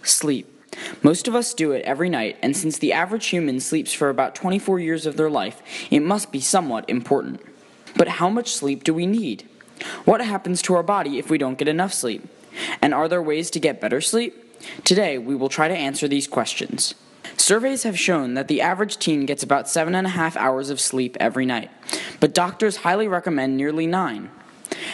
Sleep. Most of us do it every night, and since the average human sleeps for about 24 years of their life, it must be somewhat important. But how much sleep do we need? What happens to our body if we don't get enough sleep? And are there ways to get better sleep? Today, we will try to answer these questions. Surveys have shown that the average teen gets about 7.5 hours of sleep every night, but doctors highly recommend nearly 9.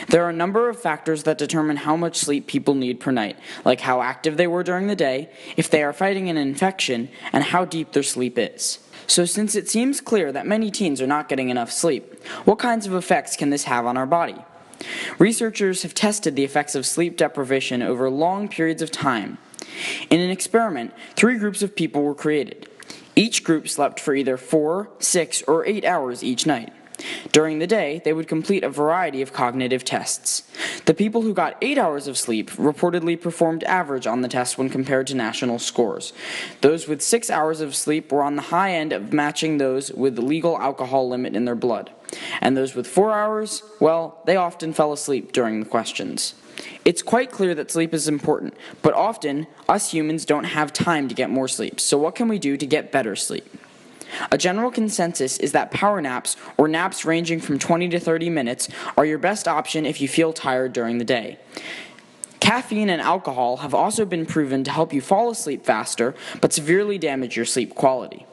There are a number of factors that determine how much sleep people need per night, like how active they were during the day, if they are fighting an infection, and how deep their sleep is. So since it seems clear that many teens are not getting enough sleep, what kinds of effects can this have on our body? Researchers have tested the effects of sleep deprivation over long periods of time. In an experiment, 3 groups of people were created. Each group slept for either 4, 6, or 8 hours each night. During the day, they would complete a variety of cognitive tests. The people who got 8 hours of sleep reportedly performed average on the test when compared to national scores. Those with 6 hours of sleep were on the high end of matching those with the legal alcohol limit in their blood. And those with 4 hours, well, they often fell asleep during the questions. It's quite clear that sleep is important, but often, us humans don't have time to get more sleep, so what can we do to get better sleep? A general consensus is that power naps, or naps ranging from 20 to 30 minutes, are your best option if you feel tired during the day. Caffeine and alcohol have also been proven to help you fall asleep faster, but severely damage your sleep quality.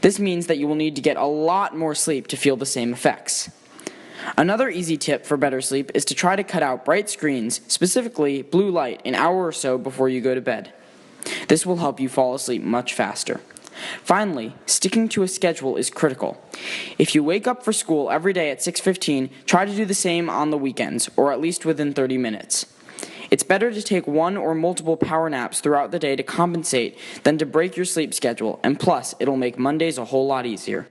This means that you will need to get a lot more sleep to feel the same effects. Another easy tip for better sleep is to try to cut out bright screens, specifically blue light, an hour or so before you go to bed. This will help you fall asleep much faster. Finally, sticking to a schedule is critical. If you wake up for school every day at 6:15, try to do the same on the weekends, or at least within 30 minutes. It's better to take one or multiple power naps throughout the day to compensate than to break your sleep schedule, and plus, it'll make Mondays a whole lot easier.